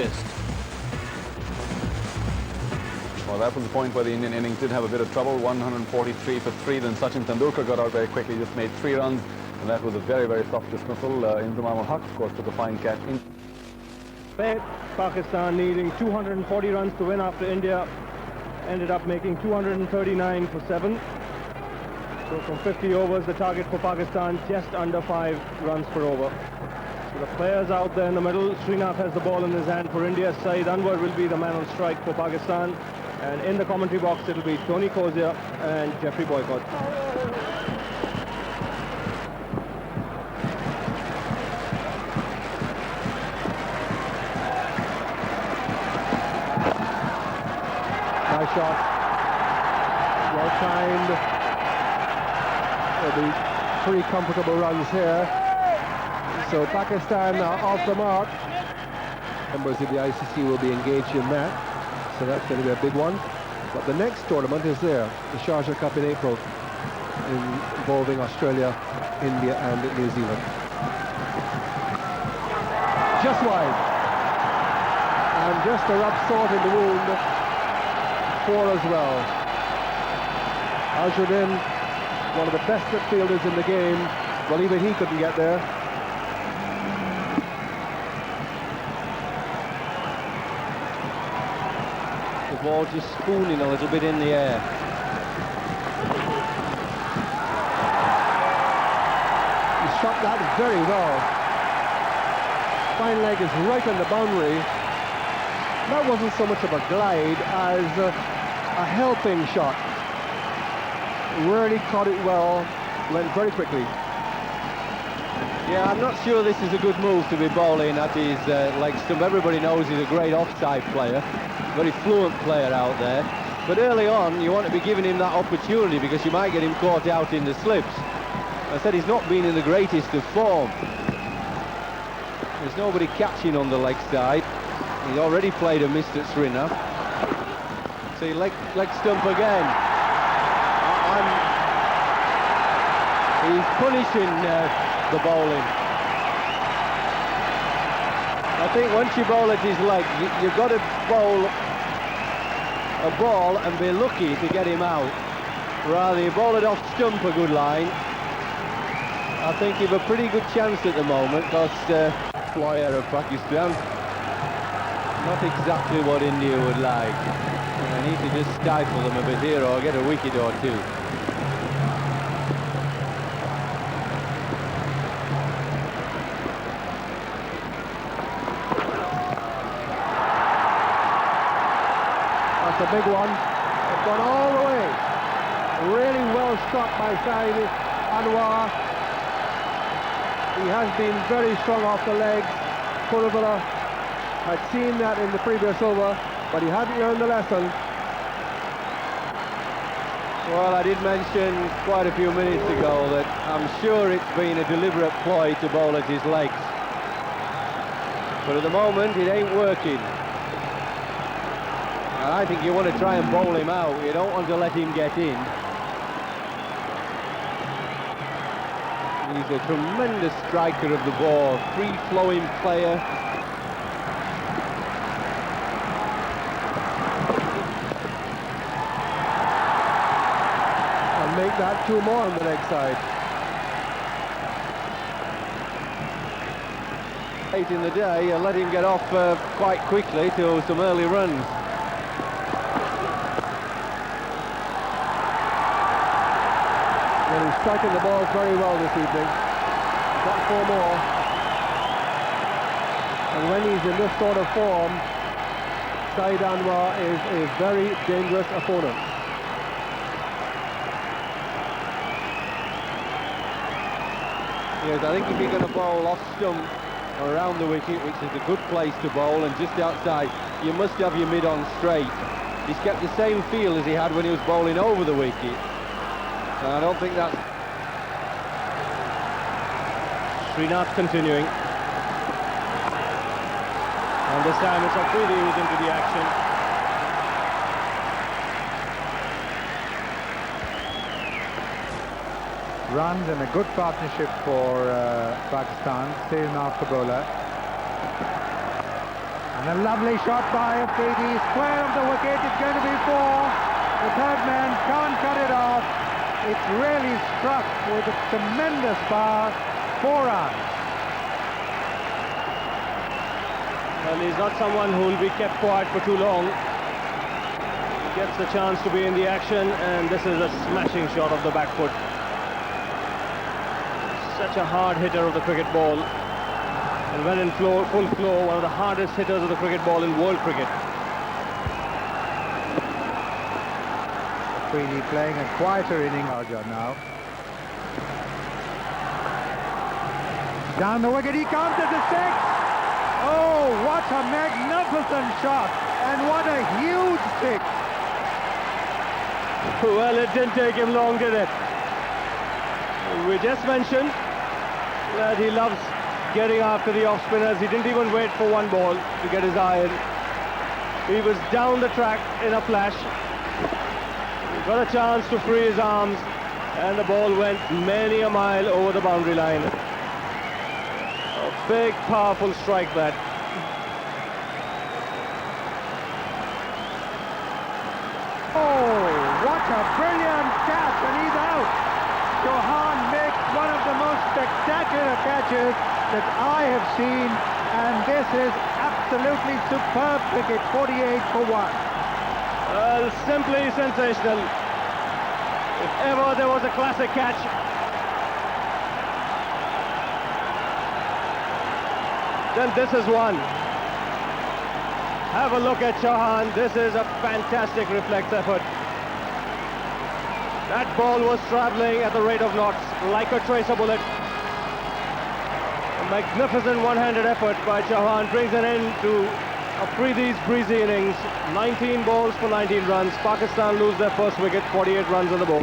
assist. Well, that was the point where the Indian innings did have a bit of trouble. 143 for 3. Then Sachin Tendulkar got out very quickly, just made 3 runs. And that was a very, very soft dismissal. Inzamam ul Haq, of course, took a fine catch. Pakistan needing 240 runs to win after India ended up making 239 for 7. So from 50 overs, the target for Pakistan just under 5 runs per over. So the players out there in the middle. Srinath has the ball in his hand for India. Saeed Anwar will be the man on strike for Pakistan. And in the commentary box, it'll be Tony Kozia and Jeffrey Boycott. Nice shot. Well timed. There'll be 3 comfortable runs here. So Pakistan are off the mark. Members of the ICC will be engaged in that. So that's going to be a big one. But the next tournament is there, the Sharjah Cup in April, involving Australia, India and New Zealand. Just wide. And just a rough salt in the wound. 4 as well. Azharuddin, one of the best midfielders in the game. Well, even he couldn't get there. The ball just spooning a little bit in the air. He shot that very well. Fine leg is right on the boundary. That wasn't so much of a glide as a helping shot. Really caught it well, went very quickly. Yeah, I'm not sure this is a good move to be bowling at his leg stump. Everybody knows he's a great offside player, very fluent player out there. But early on, you want to be giving him that opportunity because you might get him caught out in the slips. I said he's not been in the greatest of form. There's nobody catching on the leg side. He's already played a miss at Srinath. See, leg stump again. He's punishing the bowling. I think once you bowl at his leg, you've got to bowl a ball and be lucky to get him out. Rather, you bowl it off stump a good line. I think you've a pretty good chance at the moment because flyer of Pakistan. Not exactly what India would like. I need to just stifle them a bit here or get a wicket or 2. That's a big one. It's gone all the way. Really well struck by Saeed Anwar. He has been very strong off the legs. Puruvara had seen that in the previous over, but he hadn't learned the lesson. Well, I did mention quite a few minutes ago that I'm sure it's been a deliberate ploy to bowl at his legs. But at the moment, it ain't working. And I think you want to try and bowl him out. You don't want to let him get in. He's a tremendous striker of the ball, free-flowing player. And make that 2 more on the leg side. Late in the day, let him get off quite quickly to some early runs. Well, he's striking the ball very well this evening. He's got 4 more. And when he's in this sort of form, Saeed Anwar is a very dangerous opponent. Yes, I think if you're going to bowl off stump or around the wicket, which is a good place to bowl, and just outside, you must have your mid on straight. He's kept the same feel as he had when he was bowling over the wicket. And I don't think that's... Srinath continuing. And this time it's Afridi who's into the action. Runs and a good partnership for Pakistan. Saeed Anwar bowler. And And a lovely shot by Afridi. Square of the wicket. It's going to be 4. The third man can't cut it off. It's really struck with a tremendous power. 4 runs. Well, he's not someone who will be kept quiet for too long. He gets the chance to be in the action, and this is a smashing shot of the back foot. Such a hard hitter of the cricket ball. And when in full flow, one of the hardest hitters of the cricket ball in world cricket. Really playing a quieter inning, Sharjah now. Down the wicket, he comes as a 6. Oh, what a magnificent shot, and what a huge 6. Well, it didn't take him long, did it? We just mentioned that he loves getting after the off-spinners. He didn't even wait for one ball to get his eye in. He was down the track in a flash. He got a chance to free his arms, and the ball went many a mile over the boundary line. A big, powerful strike that. Oh, what a brilliant catch, and he's out. Chauhan makes one of the most spectacular catches that I have seen, and this is absolutely superb cricket. 48 for 1. Well, simply sensational. If ever there was a classic catch, then this is one. Have a look at Chauhan. This is a fantastic reflex effort. That ball was travelling at the rate of knots, like a tracer bullet. A magnificent one-handed effort by Chauhan brings an end to Afridi's breezy innings. 19 balls for 19 runs. Pakistan lose their first wicket, 48 runs on the ball.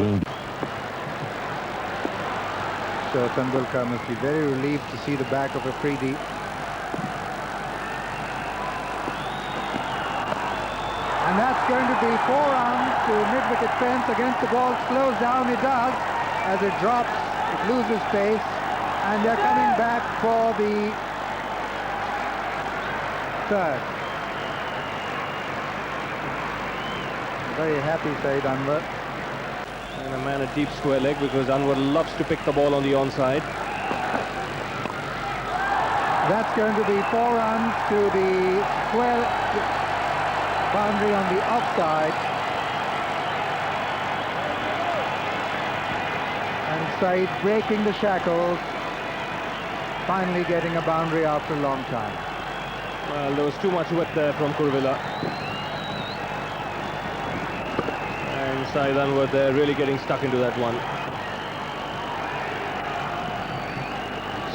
So Tendulkar must be very relieved to see the back of Afridi. And that's going to be 4 runs to mid-wicket fence against the ball. Slows down, it does. As it drops, it loses pace. And they're coming back for the 3rd. Very happy Saeed Anwar. And a man at deep square leg, because Anwar loves to pick the ball on the onside. That's going to be 4 runs to the square boundary on the offside. And Saeed breaking the shackles, finally getting a boundary after a long time. Well, there was too much wet there from Kurvilla. And Saeed Anwar there really getting stuck into that one.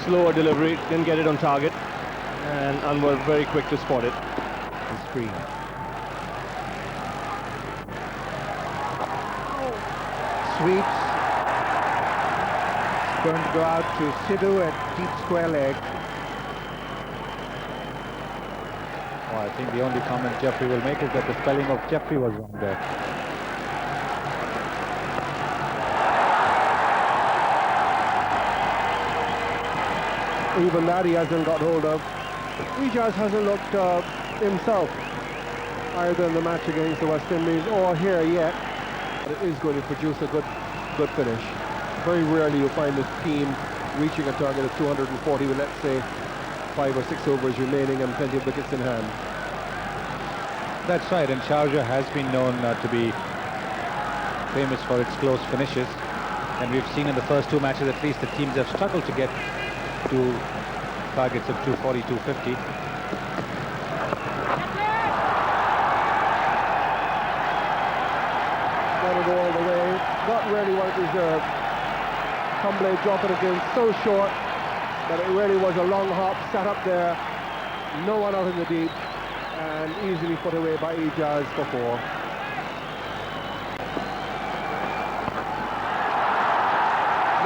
Slower delivery, didn't get it on target. And Anwar very quick to spot it. The screen. Sweeps. It's going to go out to Sidhu at deep square leg. Oh, I think the only comment Jeffrey will make is that the spelling of Jeffrey was wrong there. Even that he hasn't got hold of. Ijaz hasn't looked himself either in the match against the West Indies or here yet. But it is going to produce a good finish. Very rarely you find this team reaching a target of 240 with, let's say, 5 or 6 overs remaining and plenty of wickets in hand. That's right, and Sharjah has been known to be famous for its close finishes. And we've seen in the first 2 matches at least the teams have struggled to get to targets of 240, 250. Got it all the way, not really what it deserved. Humbley dropping again so short, but it really was a long hop, sat up there, no one out in the deep, and easily put away by Ijaz for 4.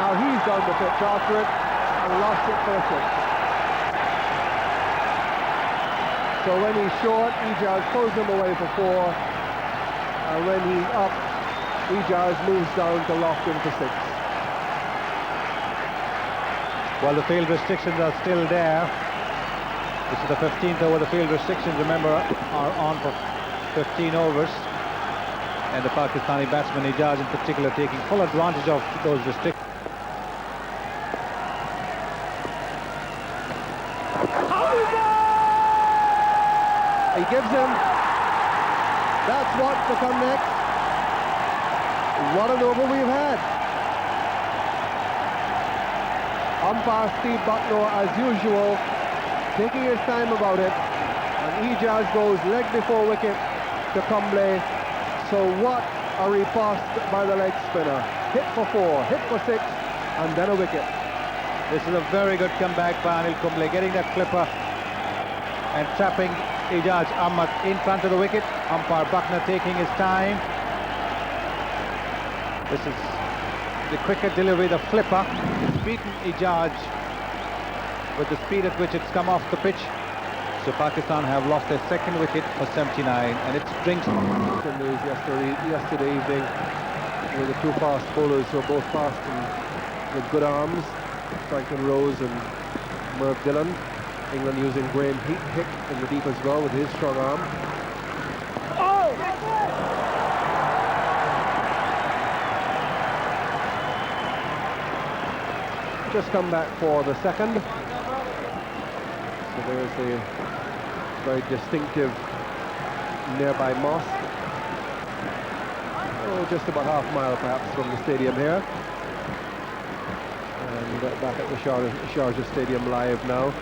Now he's down the pitch after it and lost it for a 6. So when he's short, Ijaz pulls him away for 4, and when he's up, Ijaz moves down to lock him for 6. Well, the field restrictions are still there. This is the 15th over. The field restrictions, remember, are on for 15 overs. And the Pakistani batsman Ijaz in particular taking full advantage of those restrictions. He gives him. That's what's to come next. What an over we've had. Umpire Steve Bucknor, as usual, taking his time about it. And Ijaz goes leg before wicket to Kumble. So what a riposte by the leg spinner. Hit for 4, hit for 6, and then a wicket. This is a very good comeback by Anil Kumble, getting that flipper and trapping Ijaz Ahmad in front of the wicket. Umpire Bucknor taking his time. This is the cricket delivery, the flipper. It's beaten Ijaz with the speed at which it's come off the pitch. So Pakistan have lost their second wicket for 79, and it brings News yesterday evening with the two fast bowlers who are both fast and with good arms, Franklin Rose and Merv Dillon. England using Graham Hick in the deep as well with his strong arm. Just come back for the second. So there's the very distinctive nearby mosque. Oh, just about half a mile perhaps from the stadium here. And back at the Sharjah Stadium live now.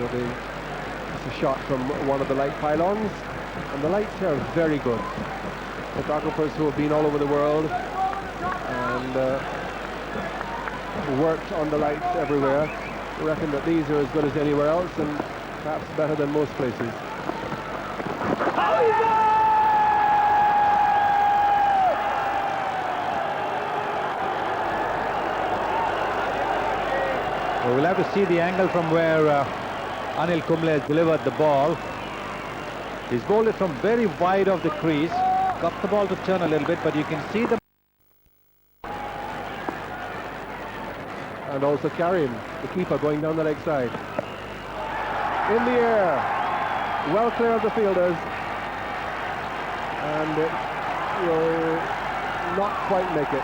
It's a shot from one of the light pylons. And the lights here are very good. Photographers who have been all over the world and worked on the lights everywhere reckon that these are as good as anywhere else and perhaps better than most places. Well, we'll have to see the angle from where Anil Kumble has delivered the ball. He's bowled it from very wide of the crease, got the ball to turn a little bit, but you can see the... And also Karim, the keeper, going down the leg side. In the air, well clear of the fielders. And it will not quite make it.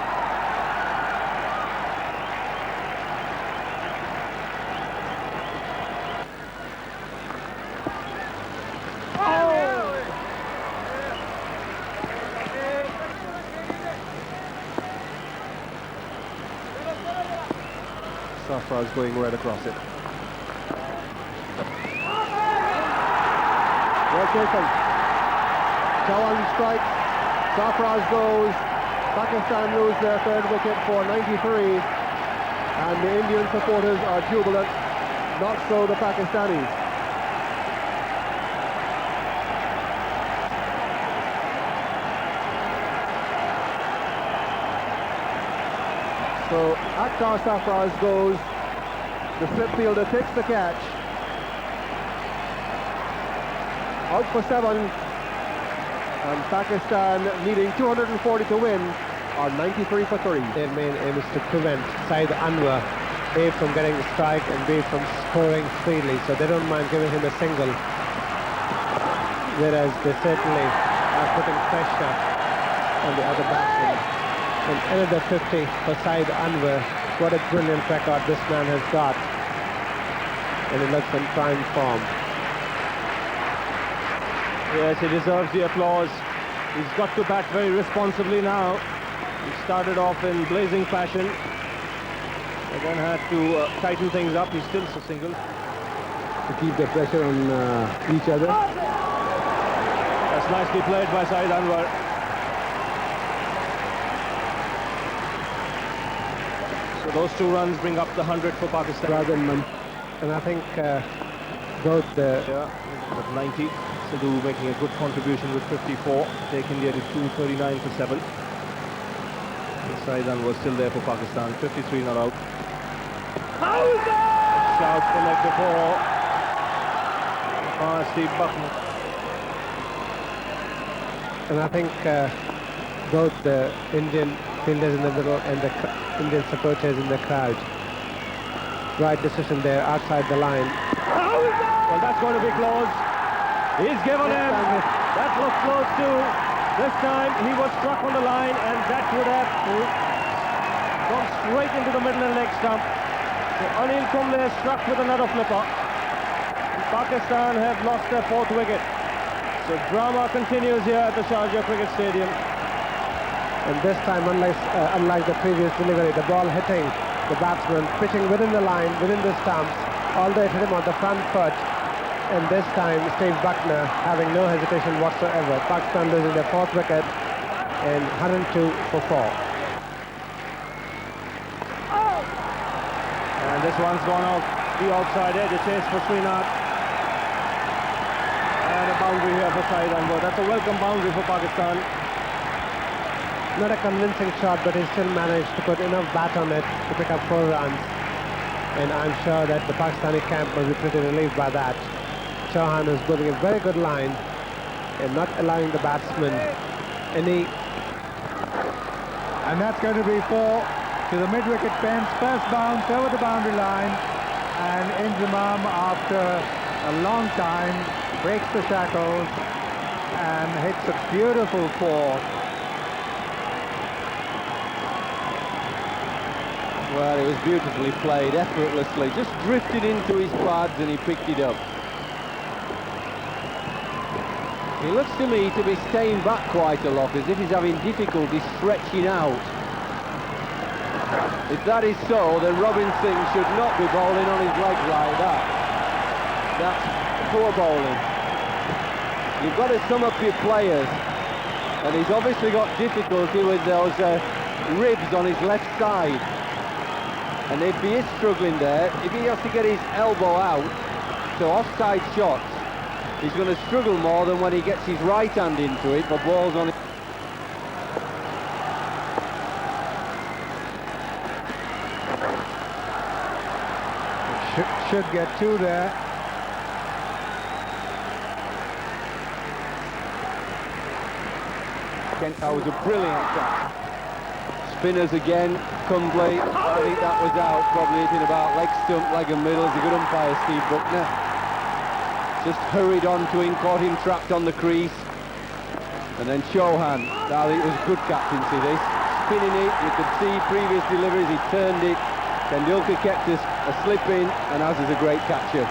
Safra is going right across it. Well taken. Chawan strikes. Safraz goes. Pakistan lose their third wicket for 93. And the Indian supporters are jubilant. Not so the Pakistanis. So Akhtar Safraz goes, the slip fielder takes the catch. Out for 7, and Pakistan needing 240 to win are 93 for 3. Their main aim is to prevent Saeed Anwar A from getting a strike and B from scoring freely, so they don't mind giving him a single, whereas they certainly are putting pressure on the other batsmen. And another 50 for Saeed Anwar. What a brilliant record this man has got, and he looks in prime form. Yes, he deserves the applause. He's got to bat very responsibly now. He started off in blazing fashion, but then had to tighten things up. He's still a single. To keep the pressure on each other. That's nicely played by Saeed Anwar. So those 2 runs bring up the 100 for Pakistan. Rather than and I think both the... Yeah, at 90. Sidhu making a good contribution with 54, take India to 239 for 7. Saeed Anwar was still there for Pakistan, 53 not out. Shout for leg before. Steve Bucknor. And I think both the Indian fielders in the middle and the Indian supporters in the crowd. Right decision there outside the line. Well, that's going to be close. He's given him. That looked close too. This time he was struck on the line, and that would have gone straight into the middle of the leg stump. So Anil Kumble struck with another flipper. Pakistan have lost their 4th wicket. So drama continues here at the Sharjah Cricket Stadium. And this time, unlike the previous delivery, the ball hitting the batsman, pitching within the line, within the stumps, although it hit him on the front foot. And this time, Steve Buckner having no hesitation whatsoever. Pakistan losing their 4th wicket and 102 for 4. And this one's gone off the outside edge, a chase for Srinath. And a boundary here for Saeed Anwar. That's a welcome boundary for Pakistan. Not a convincing shot, but he still managed to put enough bat on it to pick up 4 runs. And I'm sure that the Pakistani camp will be pretty relieved by that. Chauhan is bowling a very good line and not allowing the batsman any... And that's going to be 4 to the mid-wicket fence. First bounce over the boundary line, and Inzamam, after a long time, breaks the shackles and hits a beautiful 4. Well, it was beautifully played, effortlessly, just drifted into his pads and he picked it up. He looks to me to be staying back quite a lot, as if he's having difficulty stretching out. If that is so, then Robinson should not be bowling on his legs like that. That's poor bowling. You've got to sum up your players, and he's obviously got difficulty with those ribs on his left side. And if he is struggling there, if he has to get his elbow out to offside shots, he's going to struggle more than when he gets his right hand into it for balls on it. Should get 2 there. That was a brilliant shot. Spinners again, Kumble, I think that was out, probably hitting about leg stump, leg and middle. As a good umpire, Steve Buckner. Just hurried on to him, caught him trapped on the crease. And then Chauhan, I think it was good captaincy this. Spinning it, you could see previous deliveries, he turned it. Tendulkar kept us a slip in, and Az is a great catcher.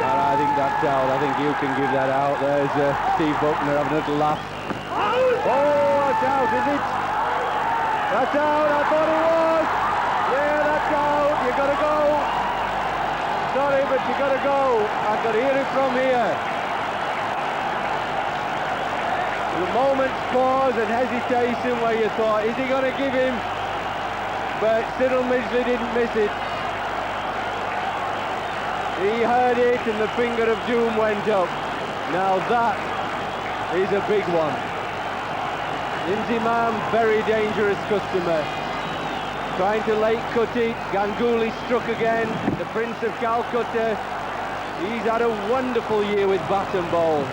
And I think that's out, I think you can give that out. There's Steve Buckner having a little laugh. Oh, that's out, is it? That's out, I thought it was. Yeah, that's out, you gotta go. Sorry, but you gotta go. I could hear it from here. A moment's pause and hesitation where you thought, is he gonna give him? But Cyril Midgley didn't miss it. He heard it and the finger of doom went up. Now that is a big one. Inzamam, very dangerous customer. Trying to late cut it. Ganguly struck again. The Prince of Calcutta. He's had a wonderful year with bat and ball.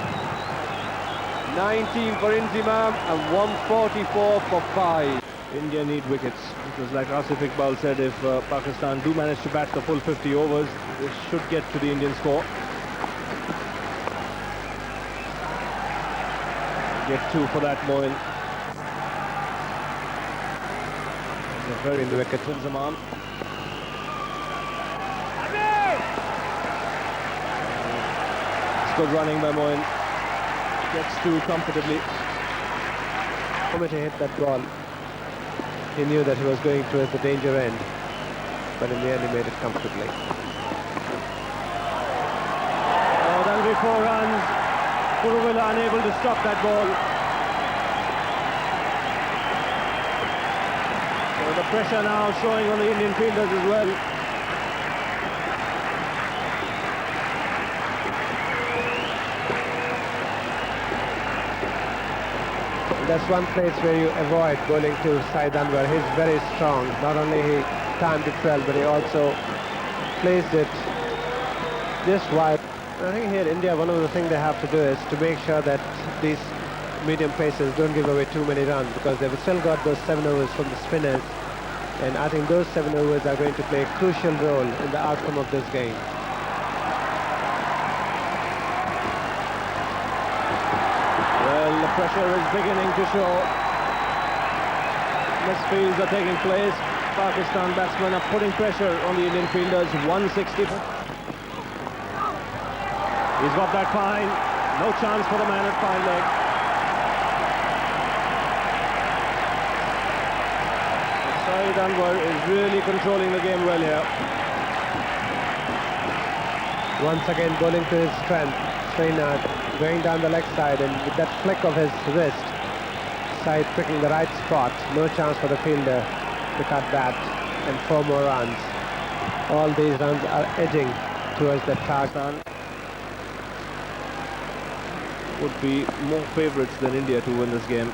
19 for Inzamam and 144 for 5. India need wickets, because like Asif Iqbal said, if Pakistan do manage to bat the full 50 overs, they should get to the Indian score. Get 2 for that, Moin. A very good wicket from Zaman. It's good running by Moin. Gets 2 comfortably. Committee hit that ball. He knew that he was going towards the danger end, but in the end he made it comfortably. Oh, that'll be 4 runs. Kuruvilla unable to stop that ball. So the pressure now showing on the Indian fielders as well. That's one place where you avoid bowling to Saeed Anwar. He's very strong. Not only he timed it well, but he also placed it just wide. I think here in India, one of the things they have to do is to make sure that these medium paces don't give away too many runs, because they've still got those 7 overs from the spinners, And I think those 7 overs are going to play a crucial role in the outcome of this game. Well, the pressure is beginning to show. Misfields are taking place. Pakistan batsmen are putting pressure on the Indian fielders. 160. He's got that fine. No chance for the man at fine leg. Saeed Anwar is really controlling the game well here. Once again bowling to his strength. Srinath going down the leg side, and with that flick of his wrist, Saeed picking the right spot. No chance for the fielder to cut that, and 4 more runs. All these runs are edging towards the target. Would be more favourites than India to win this game.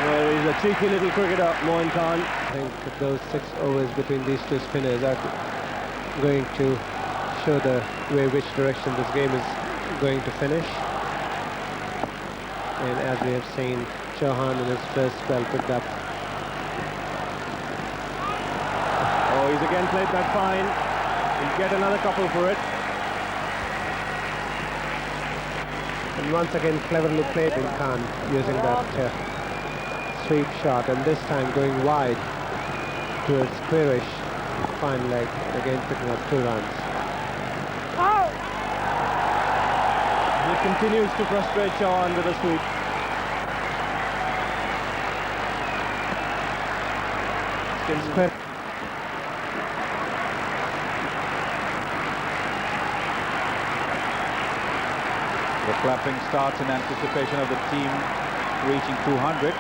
Well, he's a cheeky little cricketer, Moin Khan. I think that those 6 overs between these two spinners are going to show the way which direction this game is going to finish. And as we have seen, Chauhan in his first spell picked up. Oh, he's again played that fine. He'll get another couple for it. And once again cleverly played in Khan, using that sweep shot, and this time going wide towards squarish fine leg, and again picking up 2 runs. He continues to frustrate Chauhan with a sweep. Square. The clapping starts in anticipation of the team reaching 200.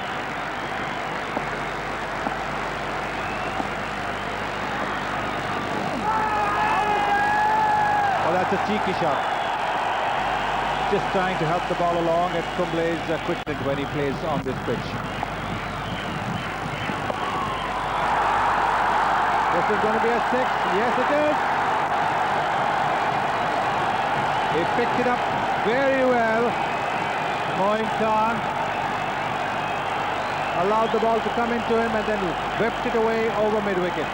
Oh, that's a cheeky shot. Just trying to help the ball along, and Kumble's quickness when he plays on this pitch. This is going to be a 6. Yes, it is. He picked it up very well. Moin Khan allowed the ball to come into him and then whipped it away over mid-wicket.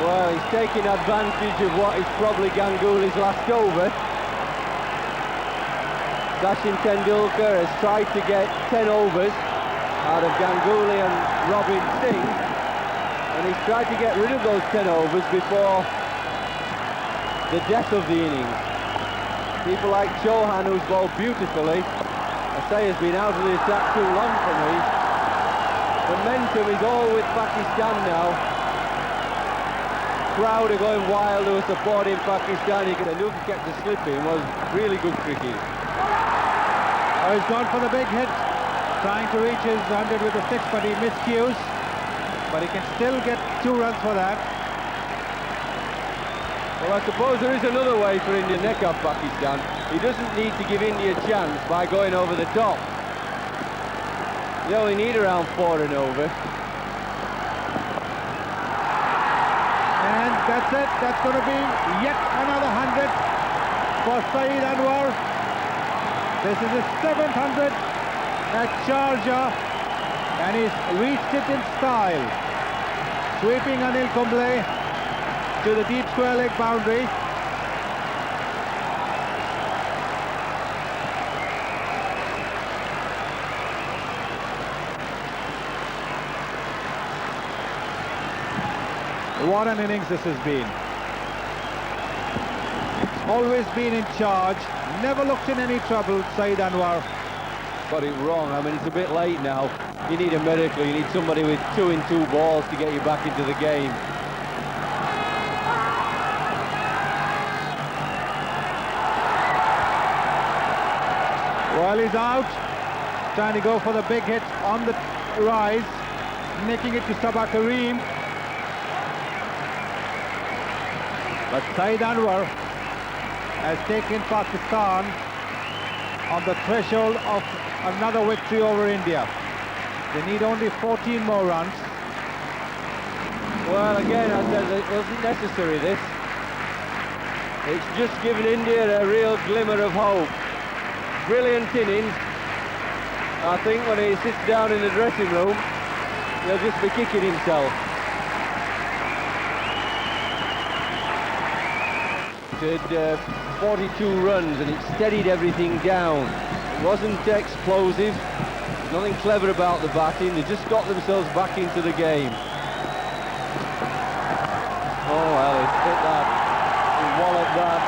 Well, he's taking advantage of what is probably Ganguly's last over. Sachin Tendulkar has tried to get 10 overs out of Ganguly and Robin Singh, and he's tried to get rid of those 10 overs before the death of the innings. People like Chauhan, who's bowled beautifully, I say has been out of the attack too long for me. Momentum is all with Pakistan now. Crowd are going wild, who are supporting Pakistan. Tendulkar kept the slip in, was really good cricket. Oh, he's gone for the big hit, trying to reach his 100 with a 6, but he miscues. But he can still get 2 runs for that. Well, I suppose there is another way for India to neck off Pakistan. He doesn't need to give India a chance by going over the top. They only need around 4 and over. And that's it. That's going to be yet another 100 for Saeed Anwar. This is his 700 at Sharjah, and he's reached it in style. Sweeping Anil Kumble to the deep square leg boundary. What an innings this has been. Always been in charge, never looked in any trouble, Saeed Anwar. Got it wrong. I mean, it's a bit late now. You need a miracle. You need somebody with 2 in 2 balls to get you back into the game. Well, he's out, trying to go for the big hit on the rise, nicking it to Sabah Kareem. But Saeed Anwar has taken Pakistan on the threshold of another victory over India. They need only 14 more runs. Well, again, I said it wasn't necessary, this. It's just given India a real glimmer of hope. Brilliant innings. I think when he sits down in the dressing room, he'll just be kicking himself. Did 42 runs and it steadied everything down. It wasn't explosive, nothing clever about the batting, they just got themselves back into the game. Oh well, he's hit that, he walloped that.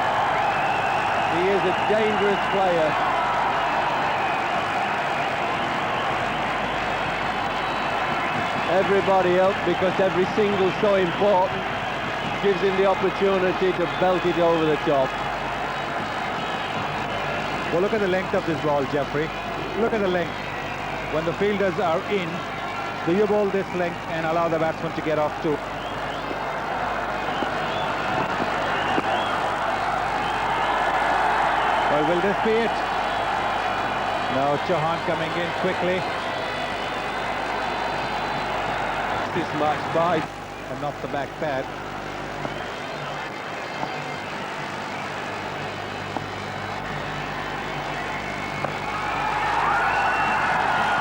He is a dangerous player. Everybody else, because every single's so important, gives him the opportunity to belt it over the top. Well, look at the length of this ball, Jeffrey. Look at the length. When the fielders are in, do you bowl this length and allow the batsman to get off too? Well, will this be it? No, Chauhan coming in quickly. This match by And not the back pad.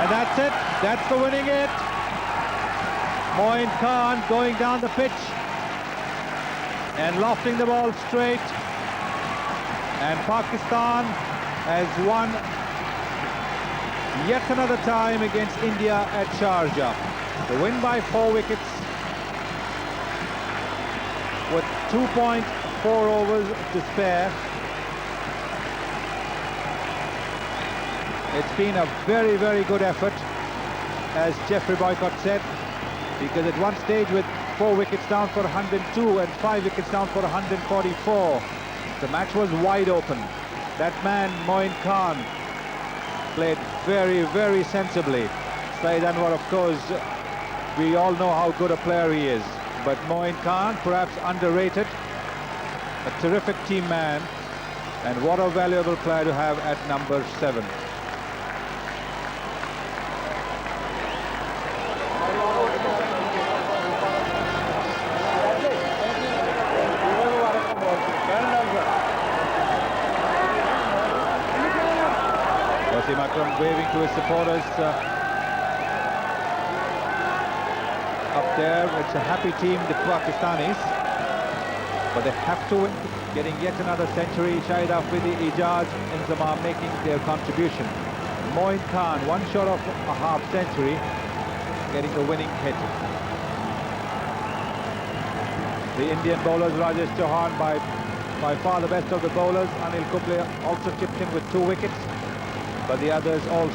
And that's it. That's the winning hit. Moin Khan going down the pitch and lofting the ball straight. And Pakistan has won yet another time against India at Sharjah. The win by 4 wickets with 2.4 overs to spare. It's been a very, very good effort, as Jeffrey Boycott said, because at one stage with 4 wickets down for 102 and 5 wickets down for 144, the match was wide open. That man, Moin Khan, played very, very sensibly. Saeed Anwar, of course, we all know how good a player he is, but Moin Khan, perhaps underrated, a terrific team man, and what a valuable player to have at number 7. Wasim Akram waving to his supporters up there. It's a happy team, the Pakistanis, but they have to win. Getting yet another century. Shahid Afridi, Ijaz, Inzamam making their contribution. Moin Khan, one shot of a half century, getting the winning hit. The Indian bowlers, Rajesh Chauhan, by far the best of the bowlers. Anil Kumble also chipped in with 2 wickets, but the others all